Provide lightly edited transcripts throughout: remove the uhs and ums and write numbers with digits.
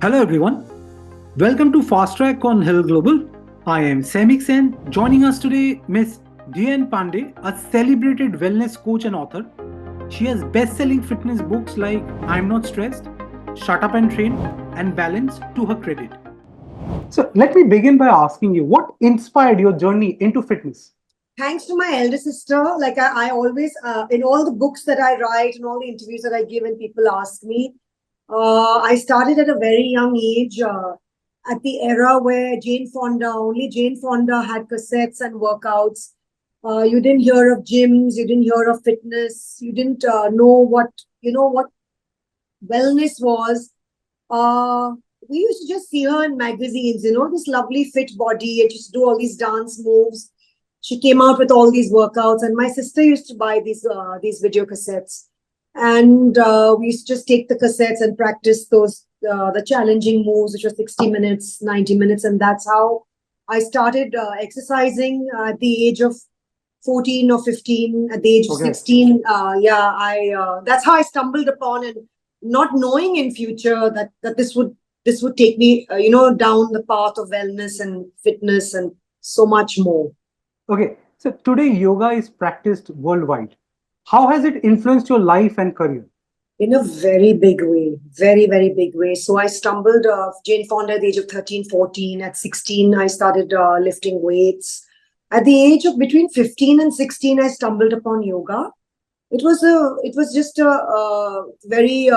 Hello everyone. Welcome to Fast Track on Herald Global. I am Saimik Sen. Joining us today, Miss Deanne Panday, a celebrated wellness coach and author. She has best-selling fitness books like I'm Not Stressed, Shut Up and Train, and Balance to her credit. So let me begin by asking you, what inspired your journey into fitness? Thanks to my elder sister, like I always, in all the books that I write and all the interviews that I give, and people ask me, I started at a very young age, at the era where only Jane Fonda had cassettes and workouts. You didn't hear of gyms, you didn't hear of fitness, you didn't know what wellness was. We used to just see her in magazines, this lovely fit body, and she used to do all these dance moves. She came out with all these workouts, and my sister used to buy these video cassettes, and we used to just take the cassettes and practice the challenging moves, which was 60 minutes, 90 minutes, and that's how I started exercising at the age of 14 or 15. At the age of 16, that's how I stumbled upon, and not knowing in future that this would take me down the path of wellness and fitness and so much more. Okay, so today yoga is practiced worldwide. How has it influenced your life and career? In a very big way, very, very big way. So I stumbled, Jane Fonda at the age of 13, 14. At 16, I started lifting weights. At the age of between 15 and 16, I stumbled upon yoga. It was just a very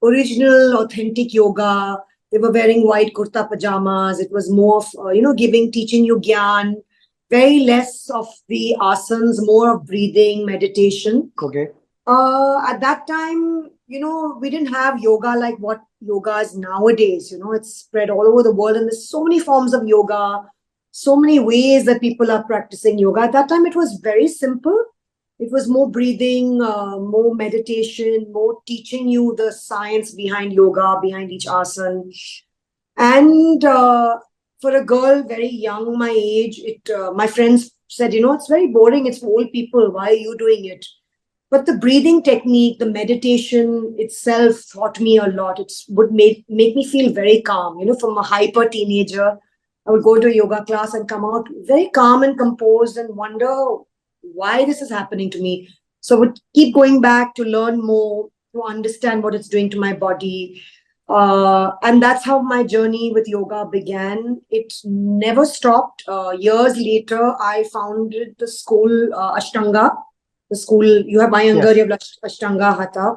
original, authentic yoga. They were wearing white kurta pajamas. It was more of, teaching you gyan. Very less of the asanas, more of breathing, meditation. Okay. At that time, we didn't have yoga like what yoga is nowadays. It's spread all over the world, and there's so many forms of yoga, so many ways that people are practicing yoga. At that time, it was very simple. It was more breathing, more meditation, more teaching you the science behind yoga, behind each asana. And for a girl very young, my age, my friends said, it's very boring. It's for old people. Why are you doing it? But the breathing technique, the meditation itself taught me a lot. It would make me feel very calm. From a hyper teenager, I would go to a yoga class and come out very calm and composed and wonder why this is happening to me. So I would keep going back to learn more, to understand what it's doing to my body. And that's how my journey with yoga began. It never stopped. Years later, I founded the school Ashtanga. The school, you have Iyengar, you have Ashtanga Hatha.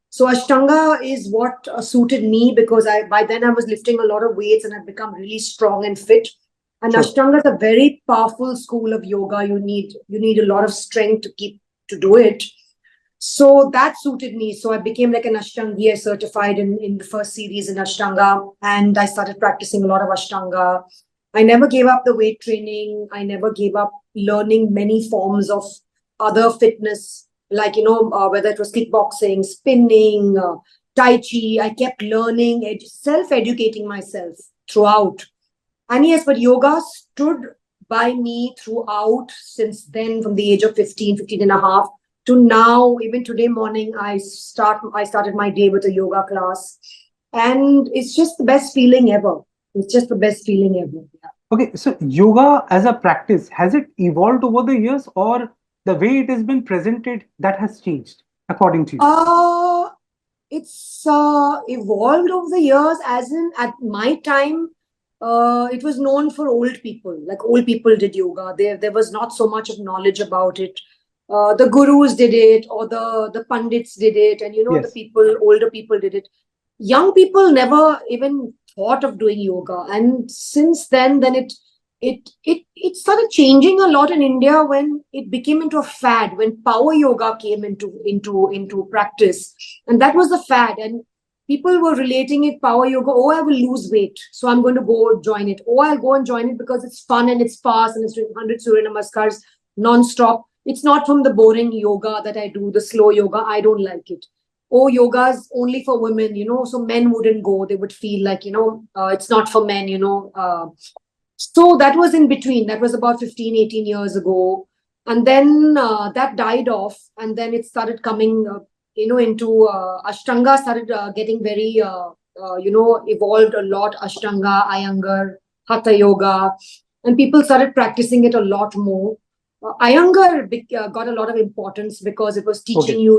So Ashtanga is what suited me, because by then I was lifting a lot of weights and I'd become really strong and fit. And sure. Ashtanga is a very powerful school of yoga. You need a lot of strength to do it. So that suited me. So I became like an Ashtangi. I certified in the first series in Ashtanga, and I started practicing a lot of Ashtanga. I never gave up the weight training. I never gave up learning many forms of other fitness, like, whether it was kickboxing, spinning, Tai Chi. I kept learning, self-educating myself throughout. And yes, but yoga stood by me throughout since then, from the age of 15 and a half. To now, even today morning, I started my day with a yoga class, and it's just the best feeling ever. It's just the best feeling ever. Yeah. Okay, so yoga as a practice, has it evolved over the years, or the way it has been presented, that has changed according to you? It's evolved over the years, as in at my time, it was known for old people. Like old people did yoga. There was not so much of knowledge about it. The gurus did it, or the pandits did it, and Yes. the older people did it. Young people never even thought of doing yoga, and since then it started changing a lot in India when it became into a fad, when power yoga came into practice, and that was the fad, and people were relating it power yoga. Oh, I will lose weight, so I'm going to go join it. Oh, I'll go and join it because it's fun and it's fast and it's doing 100 Surya Namaskars non-stop. It's not from the boring yoga that I do, the slow yoga. I don't like it. Oh, yoga is only for women, so men wouldn't go. They would feel like, it's not for men, So that was in between. That was about 15, 18 years ago. And then that died off. And then it started coming, into Ashtanga started getting very evolved a lot. Ashtanga, Iyengar, Hatha Yoga, and people started practicing it a lot more. Iyengar got a lot of importance because it was teaching Okay. you,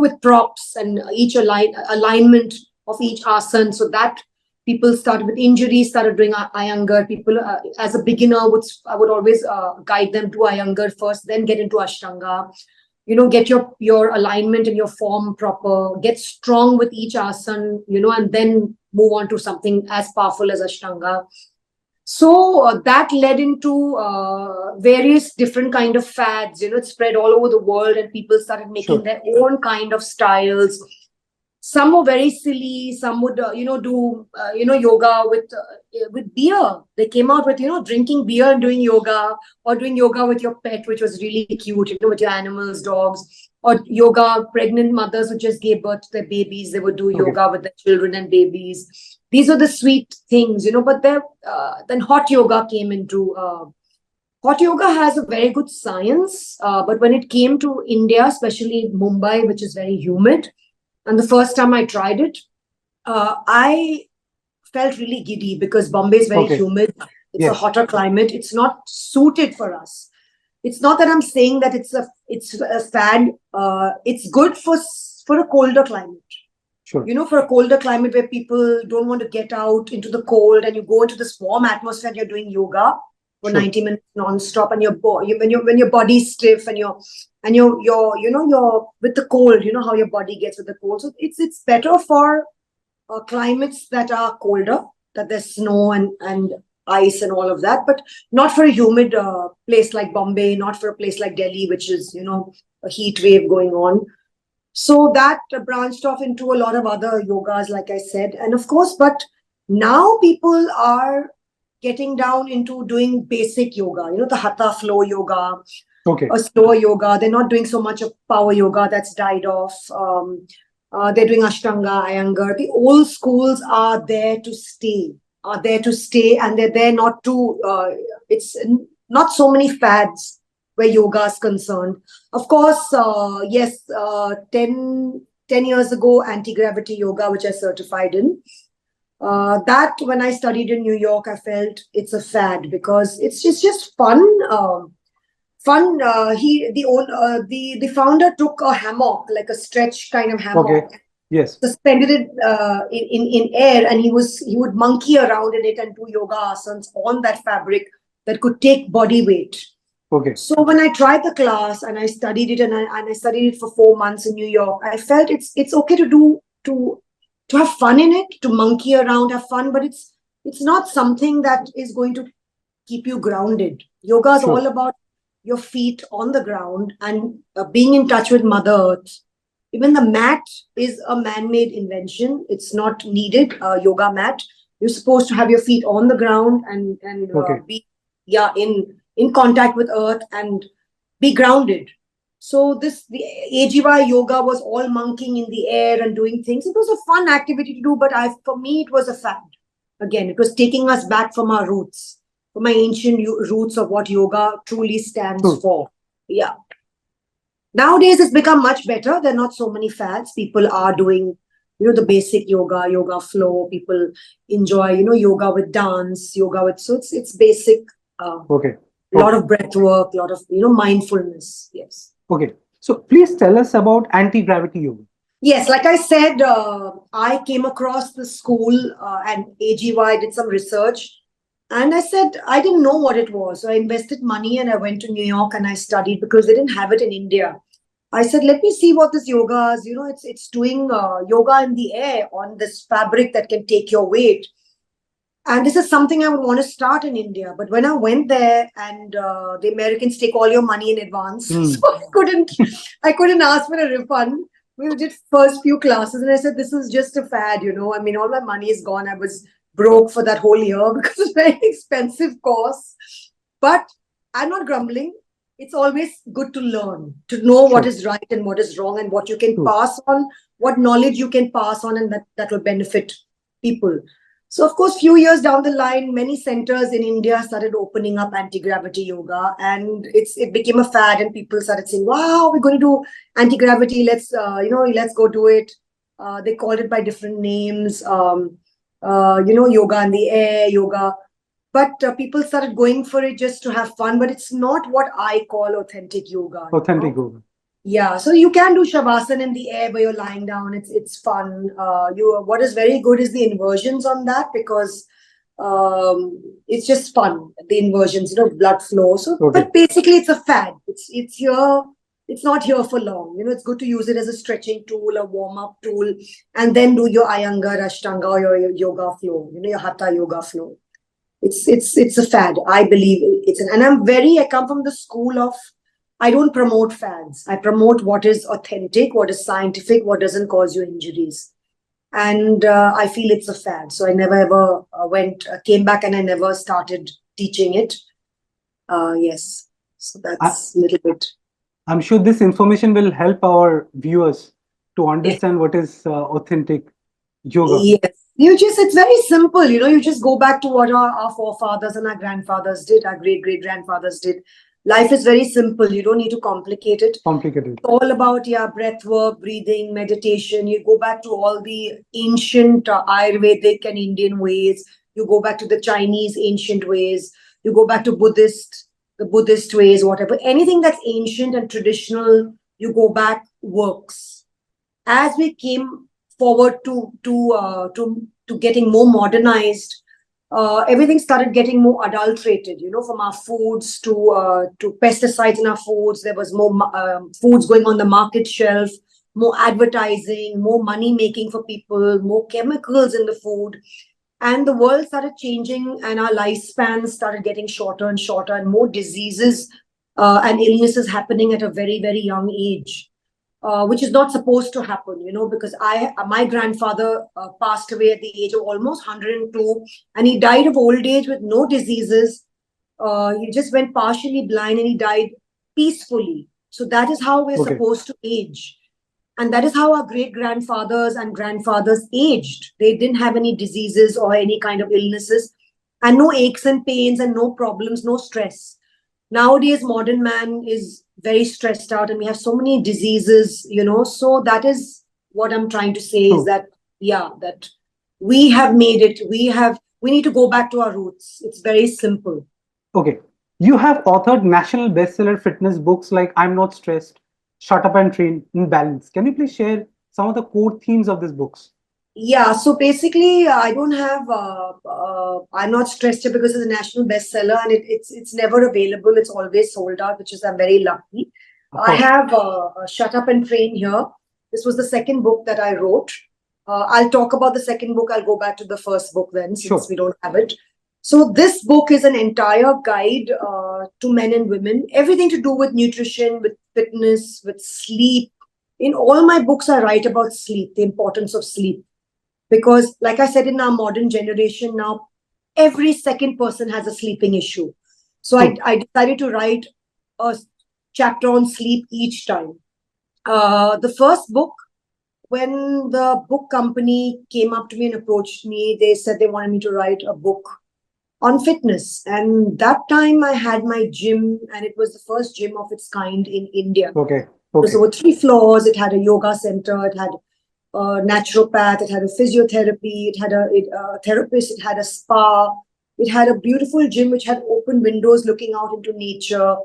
with props and each alignment of each asana. So that people started with injuries, started doing Iyengar. People, as a beginner, I would always guide them to Iyengar first, then get into Ashtanga. Get your alignment and your form proper, get strong with each asana, and then move on to something as powerful as Ashtanga. So that led into various different kind of fads. It spread all over the world, and people started making Sure. their own kind of styles. Some were very silly. Some would, do, yoga with beer. They came out with, drinking beer and doing yoga, or doing yoga with your pet, which was really cute, with your animals, dogs, or yoga. Pregnant mothers who just gave birth to their babies, they would do Okay. yoga with their children and babies. These are the sweet things, But then hot yoga came into. Hot yoga has a very good science, but when it came to India, especially Mumbai, which is very humid, and the first time I tried it, I felt really giddy because Bombay is very Okay. humid. It's a Yes. hotter climate. It's not suited for us. It's not that I'm saying that it's a fad. It's good for a colder climate. Sure. For a colder climate where people don't want to get out into the cold, and you go into this warm atmosphere and you're doing yoga for Sure. 90 minutes non-stop, and when your body's stiff and you're with the cold, how your body gets with the cold. So it's better for climates that are colder, that there's snow and ice and all of that, but not for a humid place like Bombay, not for a place like Delhi, which is, a heat wave going on. So that branched off into a lot of other yogas, like I said. And of course, but now people are getting down into doing basic yoga, the hatha flow yoga, Okay. or slower yoga. They're not doing so much of power yoga, that's died off. They're doing Ashtanga, Iyengar. The old schools are there to stay, and they're there not to, it's not so many fads where yoga is concerned. Of course, yes, 10 years ago, Antigravity yoga, which I certified in, that when I studied in New York, I felt it's a fad because it's just fun. The founder took a hammock, like a stretch kind of hammock, Okay. Yes. suspended it in air, and he would monkey around in it and do yoga asanas on that fabric that could take body weight. Okay. So when I tried the class and I studied it, and I studied it for 4 months in New York, I felt it's okay to have fun in it, to monkey around, have fun, but it's not something that is going to keep you grounded. Yoga is Sure. all about your feet on the ground and being in touch with Mother Earth. Even the mat is a man-made invention. It's not needed, a yoga mat. You're supposed to have your feet on the ground and Okay. be in contact with earth and be grounded. So the AGY yoga was all monkeying in the air and doing things. It was a fun activity to do, but for me, it was a fad. Again, it was taking us back from our roots, from my ancient roots of what yoga truly stands True. for. Yeah. Nowadays, it's become much better. There are not so many fads. People are doing, the basic yoga flow. People enjoy, yoga with dance, yoga with, so it's basic. Okay. A lot of breath work, a lot of, mindfulness. Yes. Okay. So please tell us about anti-gravity yoga. Yes, like I said, I came across the school and AGY did some research. And I said, I didn't know what it was. So I invested money and I went to New York and I studied because they didn't have it in India. I said, let me see what this yoga is. It's doing yoga in the air on this fabric that can take your weight. And this is something I would want to start in India. But when I went there, and the Americans take all your money in advance, so I couldn't ask for a refund. We did first few classes and I said, this is just a fad, I mean, all my money is gone. I was broke for that whole year because it's very expensive course. But I'm not grumbling. It's always good to learn, to know what is right and what is wrong, and what you can pass on, what knowledge you can pass on, and that will benefit people. So, of course, few years down the line, many centers in India started opening up anti-gravity yoga, and it became a fad, and people started saying, wow, we're going to do anti-gravity. Let's go do it. They called it by different names. Yoga in the air, yoga. But people started going for it just to have fun. But it's not what I call authentic yoga. Authentic yoga. Yeah, so you can do shavasana in the air where you're lying down. It's fun. What is very good is the inversions on that, because it's just fun. The inversions, blood flow. So, but basically, it's a fad. It's here. It's not here for long. It's good to use it as a stretching tool, a warm up tool, and then do your Iyengar, Ashtanga, or your yoga flow. Your Hatha yoga flow. It's a fad. I believe and I come from the school of, I don't promote fads. I promote what is authentic, what is scientific, what doesn't cause you injuries. And I feel it's a fad. So I never ever came back, and I never started teaching it. Yes. So that's a little bit. I'm sure this information will help our viewers to understand what is authentic yoga. Yes. It's very simple. You just go back to what our forefathers and our grandfathers did, our great-great-grandfathers did. Life is very simple. You don't need to complicate it. Complicated. It's all about breath work, breathing, meditation. You go back to all the ancient Ayurvedic and Indian ways. You go back to the Chinese ancient ways. You go back to the Buddhist ways, whatever. Anything that's ancient and traditional, you go back, works. As we came forward to getting more modernized, everything started getting more adulterated, from our foods to pesticides in our foods. There was more foods going on the market shelf, more advertising, more money making for people, more chemicals in the food. And the world started changing, and our lifespans started getting shorter and shorter, and more diseases and illnesses happening at a very, very young age. Which is not supposed to happen, because my grandfather passed away at the age of almost 102, and he died of old age with no diseases. He just went partially blind, and he died peacefully. So that is how we're supposed to age. And that is how our great-grandfathers and grandfathers aged. They didn't have any diseases or any kind of illnesses, and no aches and pains, and no problems, no stress. Nowadays, modern man is very stressed out, and we have so many diseases, so that is what I'm trying to say is that, that we have made it. We need to go back to our roots. It's very simple. Okay. You have authored national bestseller fitness books like I'm Not Stressed, Shut Up and Train, in Balance. Can you please share some of the core themes of these books? Yeah, so basically, I don't have, I'm Not Stressed because it's a national bestseller, and it's never available. It's always sold out, which is, I'm very lucky. I have Shut Up and Train here. This was the second book that I wrote. I'll talk about the second book. I'll go back to the first book then, since we don't have it. So this book is an entire guide to men and women, everything to do with nutrition, with fitness, with sleep. In all my books, I write about sleep, the importance of sleep. Because like I said, in our modern generation now, every second person has a sleeping issue. So I decided to write a chapter on sleep each time. The first book, when the book company came up to me and approached me, they said they wanted me to write a book on fitness. And that time I had my gym, and it was the first gym of its kind in India. Okay. So there were 3 floors. It had a yoga center. It had a naturopath. It had a physiotherapy. It had a therapist. It had a spa. It had a beautiful gym which had open windows looking out into nature.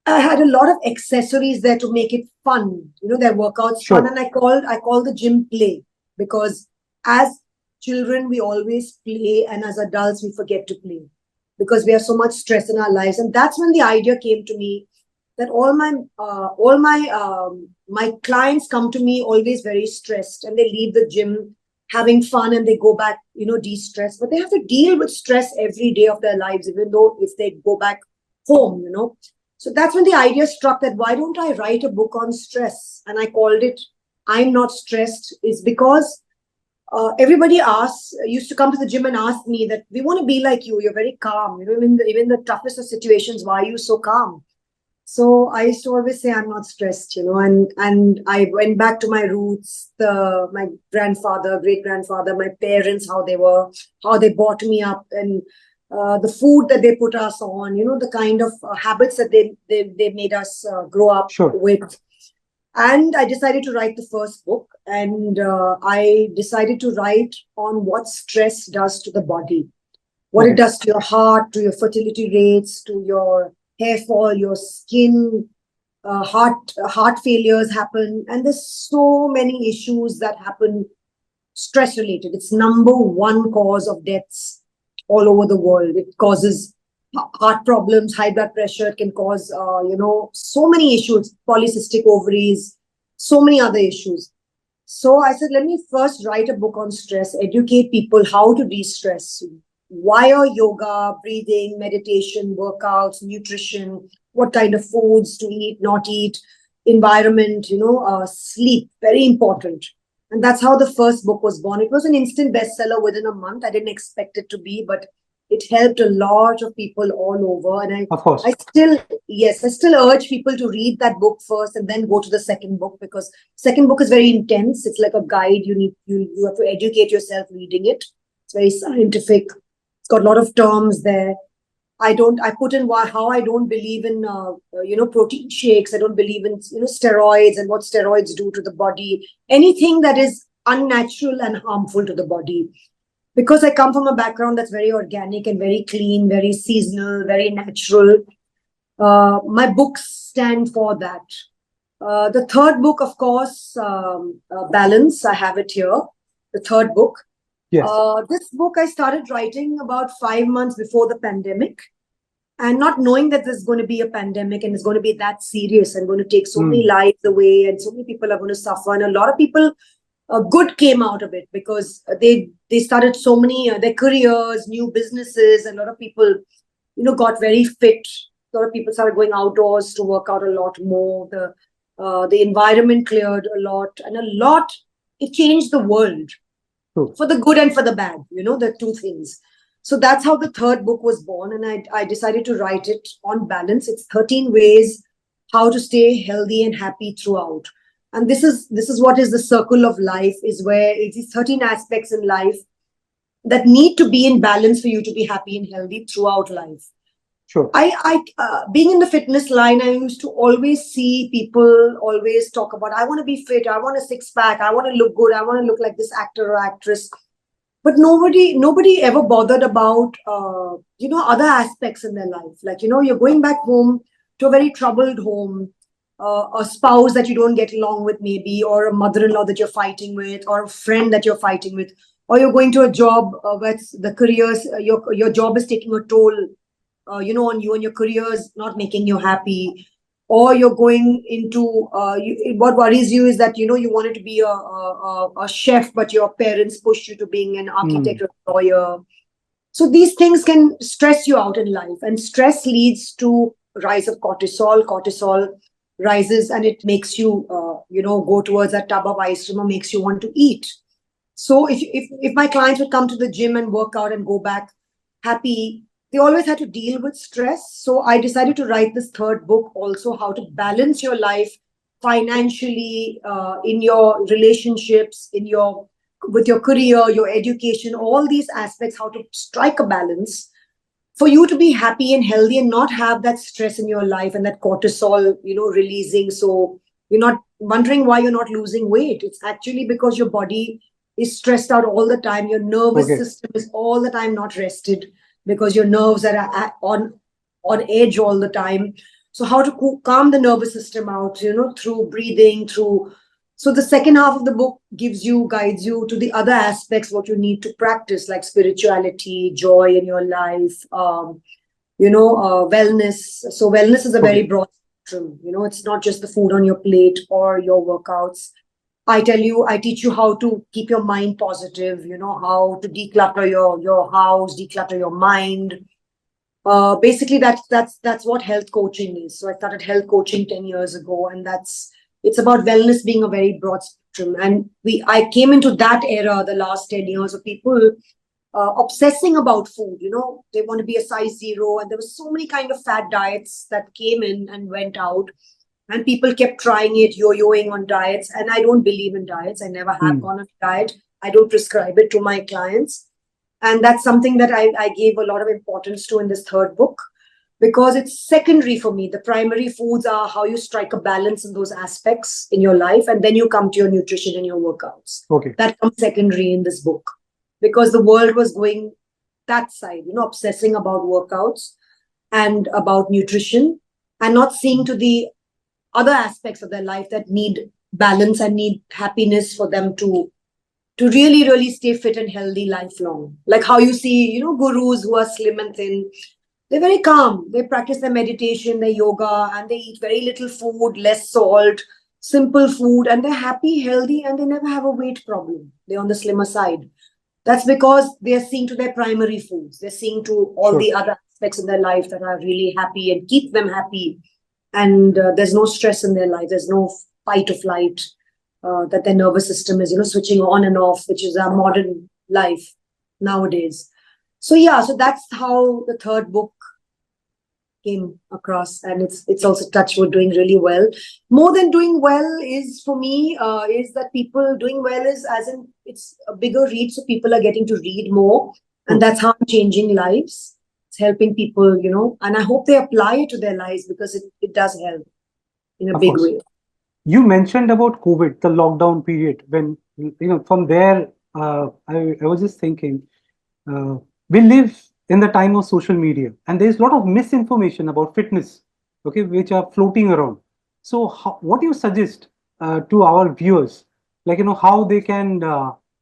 I had a lot of accessories there to make it fun. Their workouts fun. And I called the gym play, because as children, we always play, and as adults, we forget to play because we have so much stress in our lives. And that's when the idea came to me that all my clients come to me always very stressed, and they leave the gym having fun, and they go back, de-stressed. But they have to deal with stress every day of their lives, even though if they go back home, So that's when the idea struck that why don't I write a book on stress? And I called it I'm Not Stressed. Is because everybody used to come to the gym and ask me that we want to be like you. You're very calm. Even the toughest of situations, why are you so calm? So I used to always say I'm not stressed, and I went back to my roots, my grandfather, great-grandfather, my parents, how they brought me up, and the food that they put us on, the kind of habits that they made us grow up with. And I decided to write the first book, and I decided to write on what stress does to the body, what it Okay. does to your heart, to your fertility rates, to your hair fall, your skin, heart failures happen, and there's so many issues that happen stress related. It's number one cause of deaths all over the world. It causes heart problems, high blood pressure. It can cause, so many issues, polycystic ovaries, so many other issues. So I said, let me first write a book on stress, educate people how to de-stress, why yoga, breathing, meditation, workouts, nutrition, what kind of foods to eat, not eat, environment, sleep, very important. And that's how the first book was born. It was an instant bestseller within a month. I didn't expect it to be, but it helped a lot of people all over. And Of course. I still urge people to read that book first and then go to the second book, because second book is very intense. It's like a guide. You have to educate yourself reading it. It's very scientific. It's got a lot of terms there. I put in how I don't believe in, protein shakes. I don't believe in, steroids and what steroids do to the body. Anything that is unnatural and harmful to the body. Because I come from a background that's very organic and very clean, very seasonal, very natural. My books stand for that. The third book, of course, Balance. I have it here. The third book. Yes. This book I started writing about 5 months before the pandemic, and not knowing that there's going to be a pandemic and it's going to be that serious and going to take so many lives away and so many people are going to suffer. And a lot of people, good came out of it, because they started so many their careers, new businesses. A lot of people, got very fit. A lot of people started going outdoors to work out a lot more. The environment cleared a lot, and it changed the world. True. For the good and for the bad, the two things. So that's how the third book was born. And I decided to write it on balance. It's 13 ways how to stay healthy and happy throughout. And this is what is the circle of life, is where it's these 13 aspects in life that need to be in balance for you to be happy and healthy throughout life. Sure. Being in the fitness line, I used to always see people always talk about, I want to be fit, I want a six pack, I want to look good, I want to look like this actor or actress. But nobody ever bothered about, other aspects in their life. Like, you're going back home to a very troubled home, a spouse that you don't get along with maybe, or a mother-in-law that you're fighting with, or a friend that you're fighting with, or you're going to a job where the careers, your job is taking a toll on you, and your career is not making you happy, or you're going into what worries you is that you wanted to be a chef, but your parents pushed you to being an architect or a lawyer. So these things can stress you out in life, and stress leads to rise of cortisol. Cortisol rises, and it makes you go towards that tub of ice cream, or makes you want to eat. So if my clients would come to the gym and work out and go back happy, they always had to deal with stress. So I decided to write this third book also, how to balance your life financially, in your relationships, with your career, your education, all these aspects, how to strike a balance for you to be happy and healthy and not have that stress in your life and that cortisol, releasing. So you're not wondering why you're not losing weight. It's actually because your body is stressed out all the time. Your nervous system is all the time not rested, because your nerves are on edge all the time. So how to calm the nervous system out, through breathing, so the second half of the book guides you to the other aspects, what you need to practice, like spirituality, joy in your life, wellness. So wellness is a very broad spectrum. It's not just the food on your plate or your workouts. I teach you how to keep your mind positive, how to declutter your house, declutter your mind. Basically, that's what health coaching is. So I started health coaching 10 years ago, and it's about wellness being a very broad spectrum. And I came into that era the last 10 years of people obsessing about food. They want to be a size 0, and there were so many kind of fad diets that came in and went out. And people kept trying it, yo-yoing on diets. And I don't believe in diets. I never have gone on a diet. I don't prescribe it to my clients. And that's something that I gave a lot of importance to in this third book. because it's secondary for me. The primary foods are how you strike a balance in those aspects in your life, and then you come to your nutrition and your workouts. Okay. That comes secondary in this book, because the world was going that side, obsessing about workouts and about nutrition, and not seeing to the other aspects of their life that need balance and need happiness for them to really, really stay fit and healthy lifelong. Like how you see, gurus who are slim and thin, they're very calm. They practice their meditation, their yoga, and they eat very little food, less salt, simple food, and they're happy, healthy, and they never have a weight problem. They're on the slimmer side. That's because they're seeing to their primary foods. They're seeing to all the other aspects in their life that are really happy and keep them happy. And there's no stress in their life. There's no fight or flight, that their nervous system is, switching on and off, which is our modern life nowadays. So that's how the third book came across, and it's also touchwood doing really well. More than doing well is for me is that people doing well is as in it's a bigger read, so people are getting to read more, and that's how I'm changing lives. It's helping people, and I hope they apply it to their lives, because it does help in a big way. You mentioned about COVID, the lockdown period, when from there I was just thinking, we live in the time of social media, and there's a lot of misinformation about fitness, okay, which are floating around. So what do you suggest to our viewers, like how they can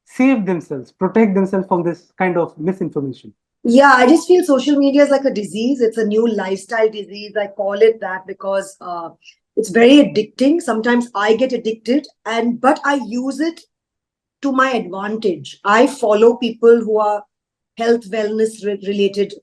save themselves, protect themselves from this kind of misinformation? Yeah, I just feel social media is like a disease. It's a new lifestyle disease. I call it that because it's very addicting. Sometimes I get addicted, but I use it to my advantage. I follow people who are health, wellness related,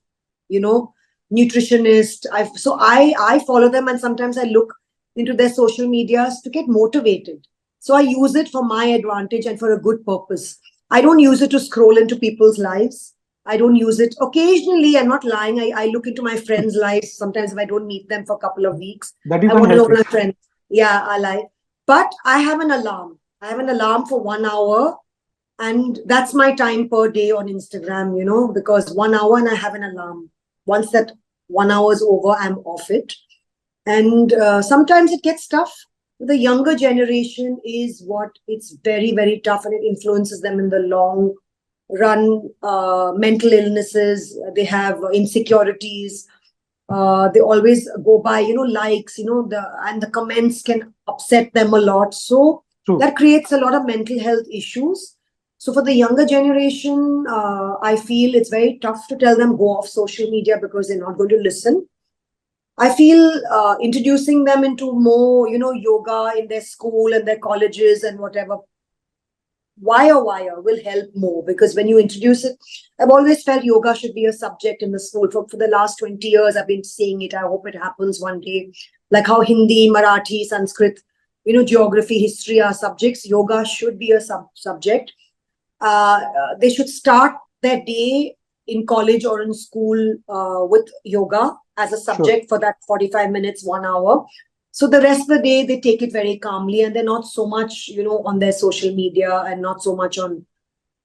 nutritionist. I follow them, and sometimes I look into their social medias to get motivated. So I use it for my advantage and for a good purpose. I don't use it to scroll into people's lives. I don't use it occasionally. I'm not lying. I look into my friends' lives. Sometimes if I don't meet them for a couple of weeks, That you I can want to know help my it. friends. Yeah, I lie. But I have an alarm. I have an alarm for 1 hour. And that's my time per day on Instagram, because 1 hour and I have an alarm. Once that 1 hour is over, I'm off it. And sometimes it gets tough. The younger generation is it's very, very tough, and it influences them in the long run. Mental illnesses, they have insecurities. They always go by, likes, and the comments can upset them a lot. So that creates a lot of mental health issues. So for the younger generation, I feel it's very tough to tell them go off social media, because they're not going to listen. I feel introducing them into more, yoga in their school and their colleges and whatever, wire will help more, because when you introduce it, I've always felt yoga should be a subject in the school. For the last 20 years, I've been saying it. I hope it happens one day. Like how Hindi, Marathi, Sanskrit, geography, history are subjects. Yoga should be a subject. They should start their day in college or in school with yoga as a subject for that 45 minutes, 1 hour. So the rest of the day, they take it very calmly, and they're not so much, on their social media, and not so much on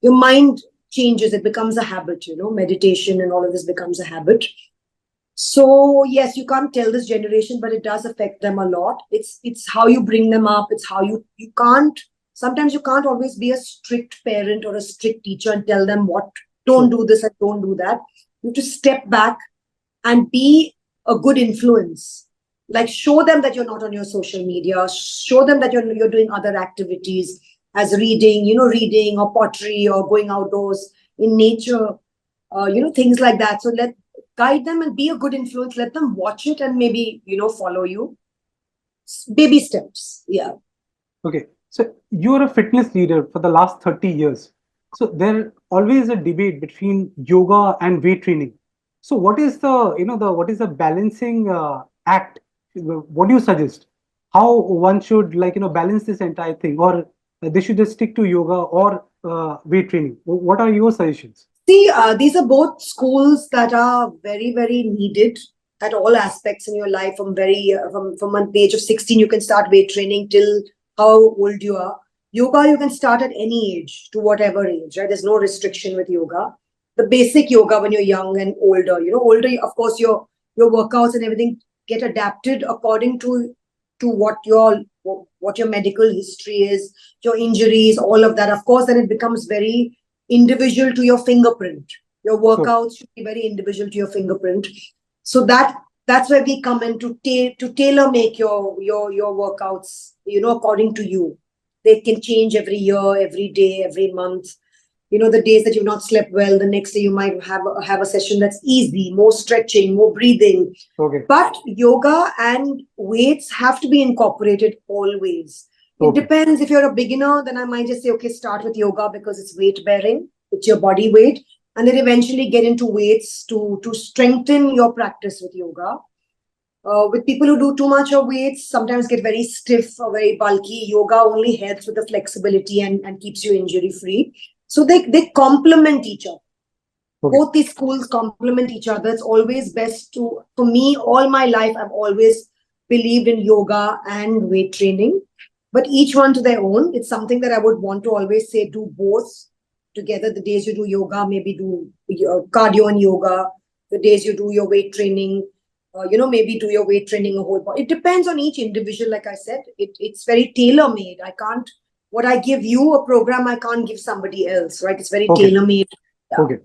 your mind changes. It becomes a habit, meditation and all of this becomes a habit. So yes, you can't tell this generation, but it does affect them a lot. It's how you bring them up. It's how you can't, sometimes you can't always be a strict parent or a strict teacher and tell them don't do this and don't do that. You have to step back and be a good influence. Like show them that you're not on your social media. Show them that you're doing other activities as reading, reading or pottery or going outdoors in nature, things like that. So guide them and be a good influence. Let them watch it and maybe, follow you. Baby steps. Yeah. Okay. So you're a fitness leader for the last 30 years. So there always a debate between yoga and weight training. So what is what is the balancing act? What do you suggest? How one should balance this entire thing, or they should just stick to yoga or weight training? What are your suggestions? See, these are both schools that are very, very needed at all aspects in your life. From the age of 16, you can start weight training till how old you are. Yoga, you can start at any age to whatever age, right? There's no restriction with yoga. The basic yoga when you're young and older, older, of course, your your workouts and everything get adapted according to what your medical history is, your injuries, all of that. Of course, then it becomes very individual to your fingerprint. Your Sure. workouts should be very individual to your fingerprint. So that's where we come in to tailor make your workouts, according to you. They can change every year, every day, every month. The days that you've not slept well, the next day you might have a session that's easy, more stretching, more breathing. Okay. But yoga and weights have to be incorporated always. It Okay. depends. If you're a beginner, then I might just say, okay, start with yoga because it's weight bearing, it's your body weight, and then eventually get into weights to strengthen your practice with yoga. With people who do too much of weights, sometimes get very stiff or very bulky. Yoga only helps with the flexibility and keeps you injury free. So they complement each other. Okay. Both these schools complement each other. It's always best for me, all my life, I've always believed in yoga and weight training, but each one to their own. It's something that I would want to always say, do both together. The days you do yoga, maybe do your cardio and yoga. The days you do your weight training, maybe do your weight training a whole body. It depends on each individual. Like I said, it's very tailor made. What I give you a program, I can't give somebody else, right? It's very tailor made. Yeah. Okay.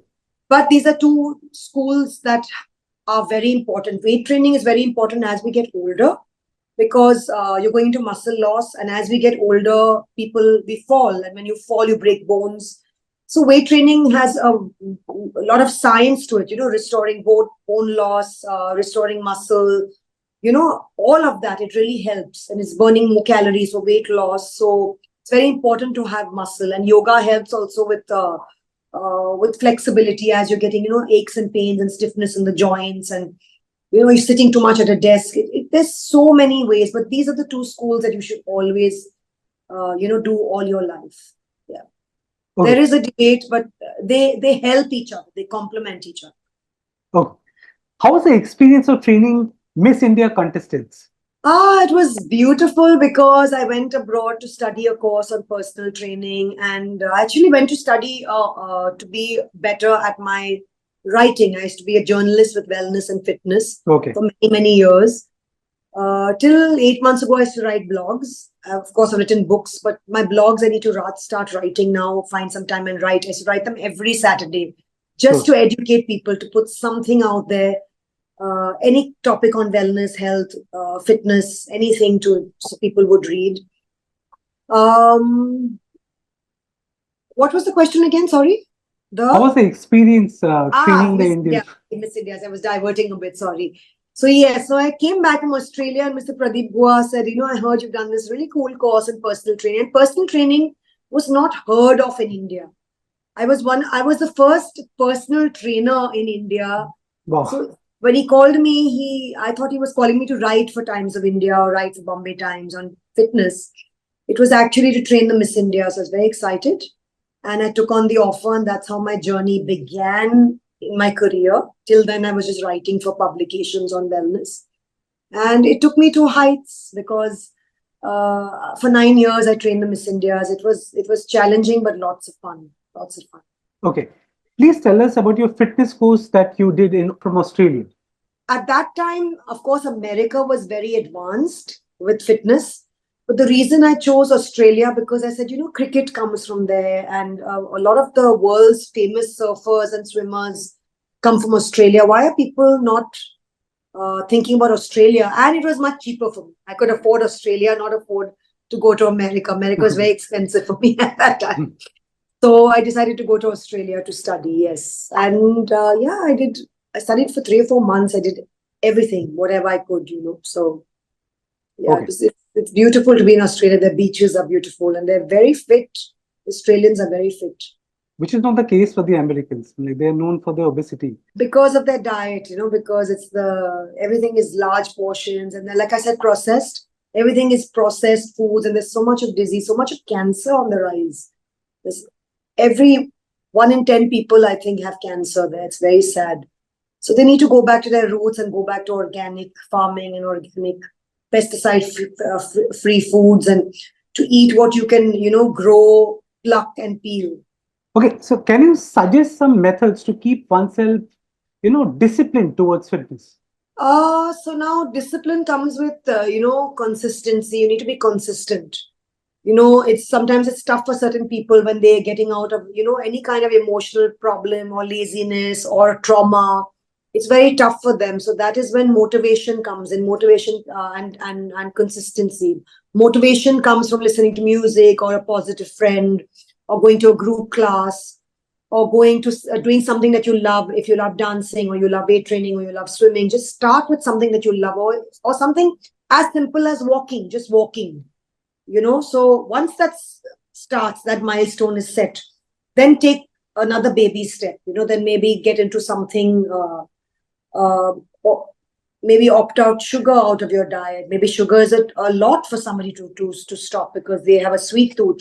But these are two schools that are very important. Weight training is very important as we get older because you're going into muscle loss. And as we get older, we fall. And when you fall, you break bones. So weight training has a lot of science to it, restoring bone loss, restoring muscle, all of that. It really helps. And it's burning more calories for weight loss. So it's very important to have muscle. And yoga helps also with flexibility as you're getting, aches and pains and stiffness in the joints, and you're sitting too much at a desk. There's so many ways, but these are the two schools that you should always, do all your life. Yeah. Okay. There is a debate, but they help each other. They complement each other. Oh, how was the experience of training Miss India contestants? It was beautiful because I went abroad to study a course on personal training, and I actually went to study to be better at my writing. I used to be a journalist with wellness and fitness for many, many years. Till 8 months ago, I used to write blogs. Of course, I've written books, but my blogs, I need to start writing now, find some time and write. I used to write them every Saturday just to educate people, to put something out there. Any topic on wellness, health, fitness, anything so people would read. What was the question again? Sorry. How was the experience training the Indian? Miss India. I was diverting a bit. Sorry. So yes, so I came back from Australia, and Mr. Pradeep Gua said, I heard you've done this really cool course in personal training. And personal training was not heard of in India. I was the first personal trainer in India. Wow. So when he called me, I thought he was calling me to write for Times of India or write for Bombay Times on fitness. It was actually to train the Miss India. So I was very excited. And I took on the offer, and that's how my journey began in my career. Till then, I was just writing for publications on wellness. And it took me to heights because for 9 years, I trained the Miss Indias. It was challenging, but lots of fun. Lots of fun. Okay. Please tell us about your fitness course that you did from Australia. At that time, of course, America was very advanced with fitness. But the reason I chose Australia, because I said, cricket comes from there. And a lot of the world's famous surfers and swimmers come from Australia. Why are people not thinking about Australia? And it was much cheaper for me. I could afford Australia, not afford to go to America. America was very expensive for me at that time. So I decided to go to Australia to study, yes. And I did. I studied for 3 or 4 months. I did everything, whatever I could, So, yeah, it's beautiful to be in Australia. The beaches are beautiful and they're very fit. Australians are very fit. Which is not the case for the Americans. They're known for their obesity. Because of their diet, because everything is large portions. And then, like I said, processed. Everything is processed foods, and there's so much of disease, so much of cancer on the rise. Every 1 in 10 people, I think, have cancer there. It's very sad. So they need to go back to their roots and go back to organic farming and organic pesticide-free foods, and to eat what you can, grow, pluck and peel. Okay, so can you suggest some methods to keep oneself, disciplined towards fitness? So now discipline comes with, consistency. You need to be consistent. It's sometimes it's tough for certain people when they're getting out of, any kind of emotional problem or laziness or trauma. It's very tough for them. So that is when motivation comes in, motivation and consistency. Motivation comes from listening to music or a positive friend or going to a group class or going to doing something that you love. If you love dancing or you love weight training or you love swimming, just start with something that you love, or something as simple as walking, just walking. So once that starts, that milestone is set, then take another baby step. Then maybe get into something, or maybe opt out sugar out of your diet. Maybe sugar is a lot for somebody to stop because they have a sweet tooth.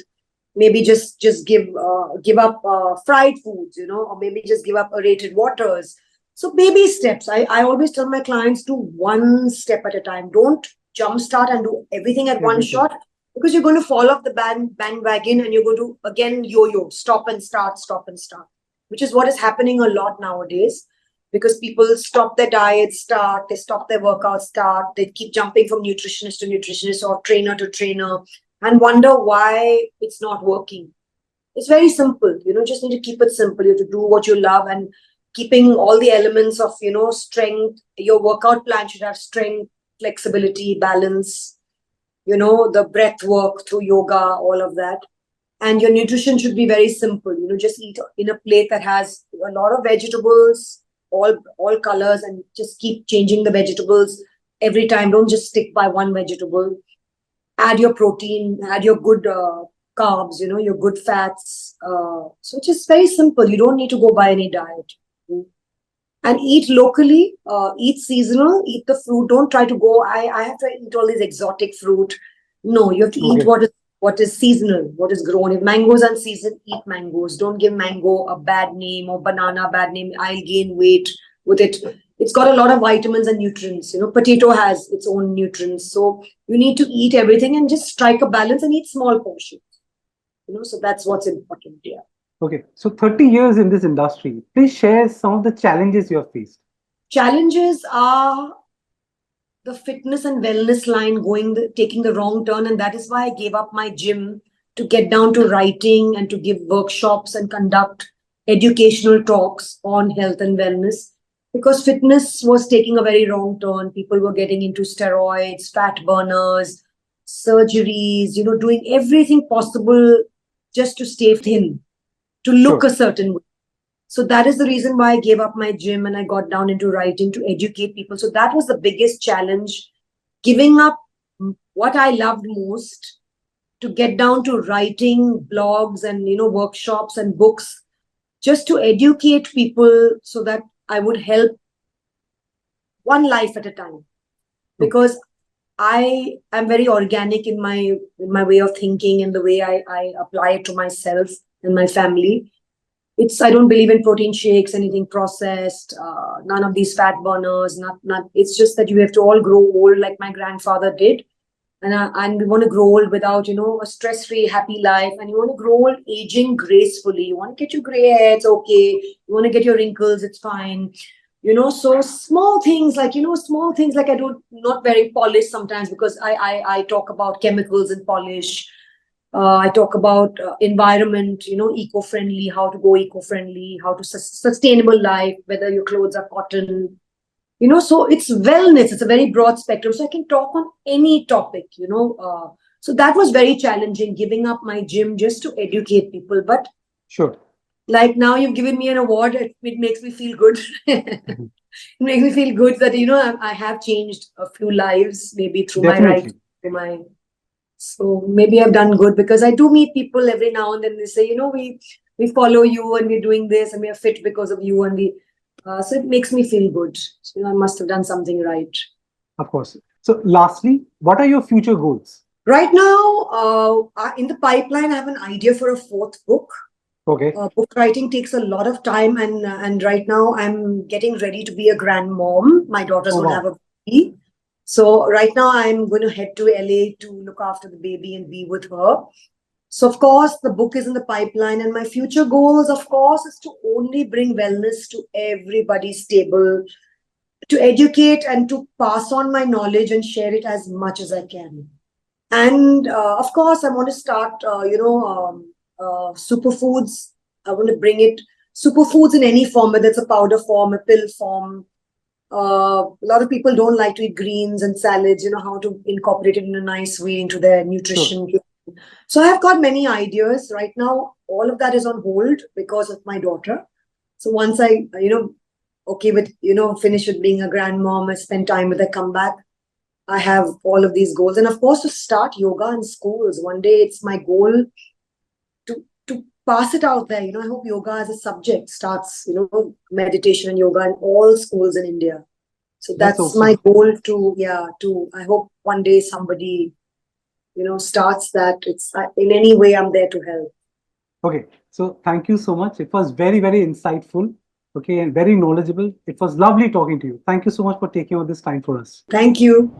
Maybe just give up fried foods, or maybe just give up aerated waters. So baby steps. I always tell my clients, do one step at a time. Don't jumpstart and do everything at one Everything. shot, because you're going to fall off the bandwagon and you're going to again yo-yo, stop and start, which is what is happening a lot nowadays, because people stop their diet, they stop their workout, they keep jumping from nutritionist to nutritionist or trainer to trainer and wonder why it's not working. It's very simple. Just need to keep it simple. You have to do what you love, and keeping all the elements of, strength. Your workout plan should have strength, flexibility, balance, the breath work through yoga, all of that. And your nutrition should be very simple. Just eat in a plate that has a lot of vegetables, all colors, and just keep changing the vegetables every time. Don't just stick by one vegetable. Add your protein, add your good carbs, your good fats. So it's just very simple. You don't need to go by any diet. And eat locally, eat seasonal, eat the fruit. Don't try to go, I have to eat all these exotic fruit. No, you have to eat Okay. what is seasonal, what is grown. If mangoes are season, eat mangoes. Don't give mango a bad name or banana a bad name. I'll gain weight with it. It's got a lot of vitamins and nutrients. Potato has its own nutrients. So you need to eat everything and just strike a balance and eat small portions. So that's what's important here. Okay. So 30 years in this industry. Please share some of the challenges you have faced. Challenges are the fitness and wellness line taking the wrong turn, and that is why I gave up my gym to get down to writing and to give workshops and conduct educational talks on health and wellness, because fitness was taking a very wrong turn. People were getting into steroids, fat burners, surgeries, doing everything possible just to stay thin, to look Sure. a certain way. So that is the reason why I gave up my gym and I got down into writing to educate people. So that was the biggest challenge, giving up what I loved most to get down to writing blogs and, workshops and books, just to educate people so that I would help one life at a time. True. Because I am very organic in my way of thinking and the way I apply it to myself and my family. I don't believe in protein shakes, anything processed, none of these fat burners, not. It's just that you have to all grow old like my grandfather did. And we want to grow old without, a stress-free, happy life. And you want to grow old aging gracefully. You want to get your gray hair, it's okay. You want to get your wrinkles, it's fine. So small things like, I do not very polished sometimes, because I talk about chemicals and polish. I talk about environment, eco-friendly, how to go eco-friendly, how to sustainable life, whether your clothes are cotton, so it's wellness. It's a very broad spectrum. So I can talk on any topic, so that was very challenging, giving up my gym just to educate people. But Sure. like now you've given me an award, it makes me feel good. Mhm. It makes me feel good that, I have changed a few lives, maybe through my writing, Definitely. through my so maybe I've done good, because I do meet people every now and then. They say, we follow you and we're doing this and we are fit because of you, and so it makes me feel good. So, I must have done something right. Of course. So lastly, what are your future goals? Right now, in the pipeline, I have an idea for a fourth book. Okay. Book writing takes a lot of time, and right now I'm getting ready to be a grandmom. My daughter's Oh, going to have wow. a baby. So right now I'm going to head to LA to look after the baby and be with her. So of course the book is in the pipeline, and my future goals, of course, is to only bring wellness to everybody's table, to educate and to pass on my knowledge and share it as much as I can. And of course, I want to start, superfoods. I want to bring it, superfoods in any form, whether it's a powder form, a pill form. A lot of people don't like to eat greens and salads, how to incorporate it in a nice way into their nutrition. Sure. So I have got many ideas. Right now, all of that is on hold because of my daughter. So once I, finish with being a grandmom, I spend time with her, come back, I have all of these goals. And of course, to start yoga in schools. One day, it's my goal to pass it out there. I hope yoga as a subject starts, meditation and yoga in all schools in India. So that's awesome. my goal I hope one day somebody, starts that. It's in any way I'm there to help. Okay. So thank you so much. It was very, very insightful. Okay. And very knowledgeable. It was lovely talking to you. Thank you so much for taking all this time for us. Thank you.